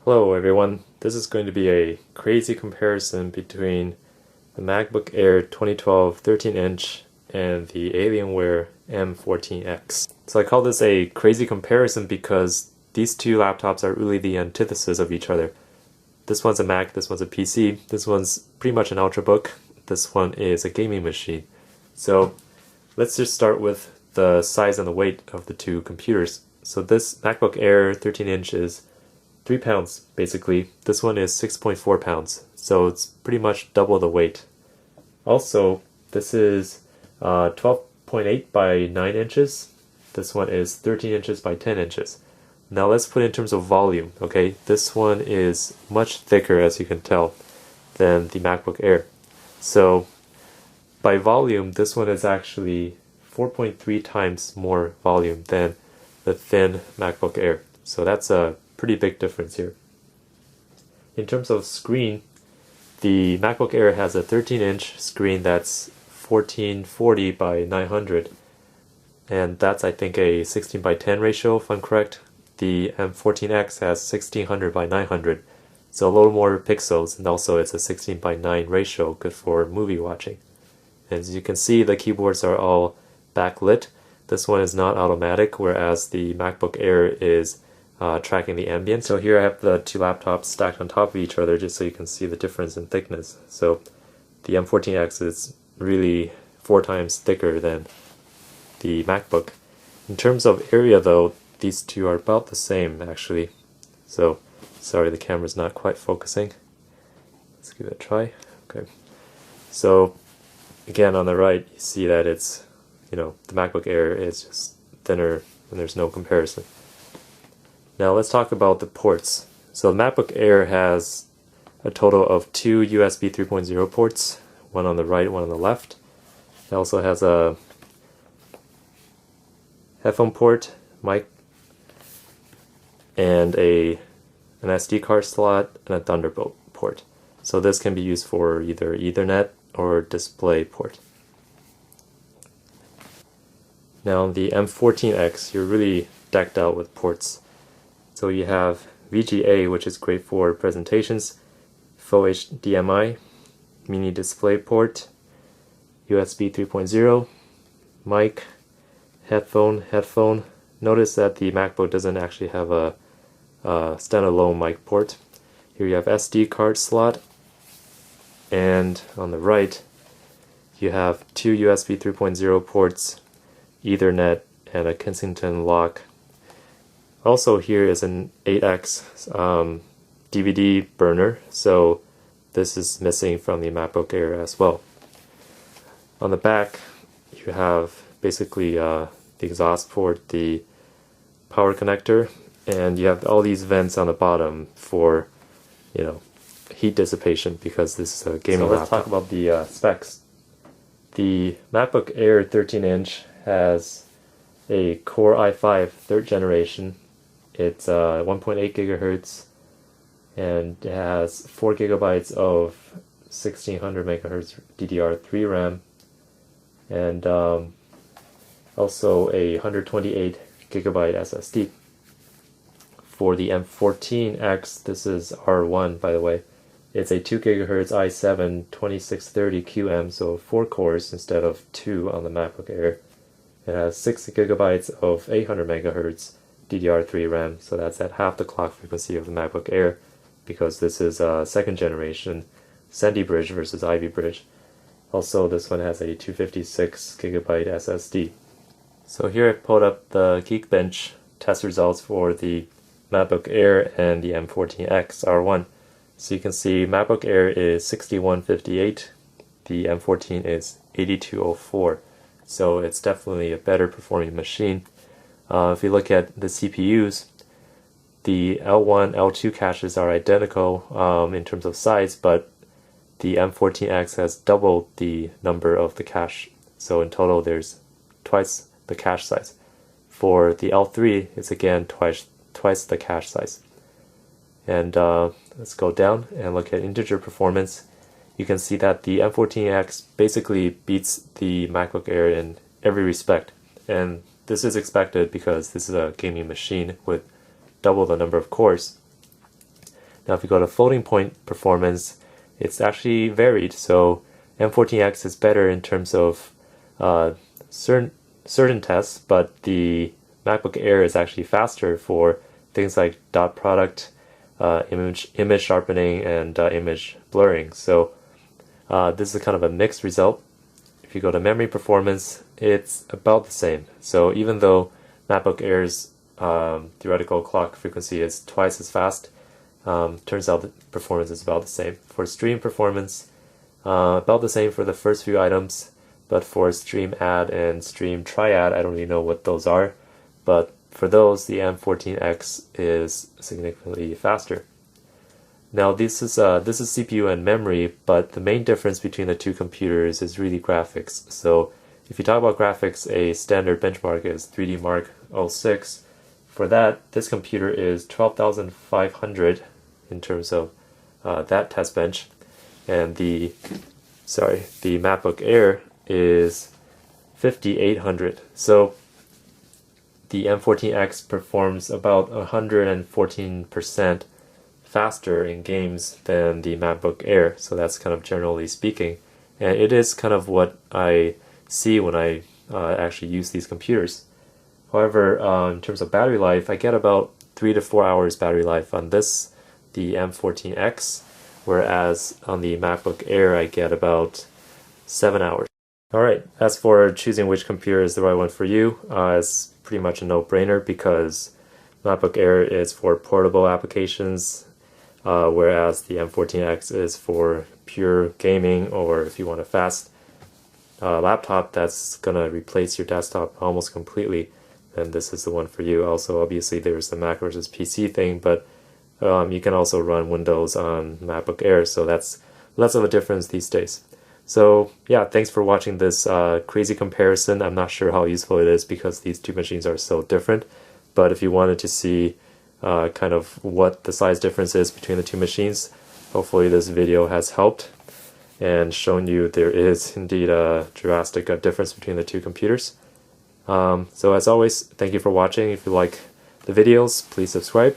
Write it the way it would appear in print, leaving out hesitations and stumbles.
Hello everyone, this is going to be a crazy comparison between the MacBook Air 2012 13-inch and the Alienware M14x. So I call this a crazy comparison because these two laptops are really the antithesis of each other. This one's a Mac, this one's a PC, this one's pretty much an Ultrabook, this one is a gaming machine. So let's just start with the size and the weight of the two computers. So this MacBook Air 13-inch is 3 pounds, basically. This one is 6.4 pounds, so it's pretty much double the weight. Also, this is 12.8 by 9 inches. This one is 13 inches by 10 inches. Now let's put it in terms of volume, okay? This one is much thicker, as you can tell, than the MacBook Air. So, by volume, this one is actually 4.3 times more volume than the thin MacBook Air. So that's a pretty big difference here. In terms of screen, the MacBook Air has a 13-inch screen that's 1440 by 900, and that's I think a 16 by 10 ratio if I'm correct. The M14X has 1600 by 900, so a little more pixels, and also it's a 16 by 9 ratio, good for movie watching. As you can see, the keyboards are all backlit. This one is not automatic, whereas the MacBook Air is tracking the ambient. So here I have the two laptops stacked on top of each other just so you can see the difference in thickness. So the M14X is really 4 times thicker than the MacBook. In terms of area though, these two are about the same actually. So sorry, the camera's not quite focusing. Let's give it a try. Okay. So again, on the right you see that it's, the MacBook Air is just thinner and there's no comparison. Now let's talk about the ports. So the MacBook Air has a total of 2 USB 3.0 ports, one on the right, one on the left. It also has a headphone port, mic, and an SD card slot, and a Thunderbolt port. So this can be used for either Ethernet or display port. Now on the M14X, you're really decked out with ports. So you have VGA, which is great for presentations, Full HDMI, mini display port, USB 3.0, mic, headphone. Notice that the MacBook doesn't actually have a standalone mic port. Here you have SD card slot, and on the right you have 2 USB 3.0 ports, Ethernet, and a Kensington lock. Also here is an 8X DVD burner, so this is missing from the MacBook Air as well. On the back you have basically the exhaust port, the power connector, and you have all these vents on the bottom for heat dissipation because this is a gaming laptop. So let's talk about the specs. The MacBook Air 13-inch has a Core i5 3rd generation. It's 1.8 gigahertz, and it has 4 gigabytes of 1600 megahertz DDR3 RAM, and also a 128 gigabyte SSD. For the M14X, this is R1 by the way, it's a 2 gigahertz i7 2630QM, so 4 cores instead of 2 on the MacBook Air. It has 6 gigabytes of 800 megahertz DDR3 RAM, so that's at half the clock frequency of the MacBook Air, because this is a 2nd generation Sandy Bridge versus Ivy Bridge. Also, this one has a 256 gigabyte SSD. So here I pulled up the Geekbench test results for the MacBook Air and the M14X R1. So you can see MacBook Air is 6158, the M14 is 8204. So it's definitely a better performing machine. If you look at the CPUs, the L1, L2 caches are identical in terms of size, but the M14X has doubled the number of the cache. So in total there's twice the cache size. For the L3, it's again twice the cache size. And let's go down and look at integer performance. You can see that the M14X basically beats the MacBook Air in every respect. And this is expected because this is a gaming machine with double the number of cores. Now if you go to floating point performance, it's actually varied. So M14X is better in terms of certain tests, but the MacBook Air is actually faster for things like dot product, image sharpening, and image blurring. So this is kind of a mixed result. If you go to memory performance, it's about the same. So even though MacBook Air's theoretical clock frequency is twice as fast, turns out the performance is about the same. For stream performance, about the same for the first few items, but for stream add and stream triad, I don't really know what those are, but for those, the M14X is significantly faster. Now this is CPU and memory, but the main difference between the two computers is really graphics. So if you talk about graphics, a standard benchmark is 3D Mark 06. For that, this computer is 12,500 in terms of that test bench, and the MacBook Air is 5,800. So the M14X performs about 114% faster in games than the MacBook Air. So that's kind of generally speaking, and it is kind of what I see when I actually use these computers. However, in terms of battery life, I get about 3 to 4 hours battery life on this, the M14X, whereas on the MacBook Air I get about 7 hours. Alright, as for choosing which computer is the right one for you, it's pretty much a no-brainer because MacBook Air is for portable applications, whereas the M14X is for pure gaming, or if you want a fast laptop that's gonna replace your desktop almost completely, then this is the one for you. Also, obviously there's the Mac versus PC thing, but you can also run Windows on MacBook Air, so that's less of a difference these days. So yeah, thanks for watching this crazy comparison. I'm not sure how useful it is because these two machines are so different, but if you wanted to see kind of what the size difference is between the two machines, hopefully this video has helped and shown you there is indeed a drastic difference between the two computers. So as always, thank you for watching. If you like the videos, please subscribe.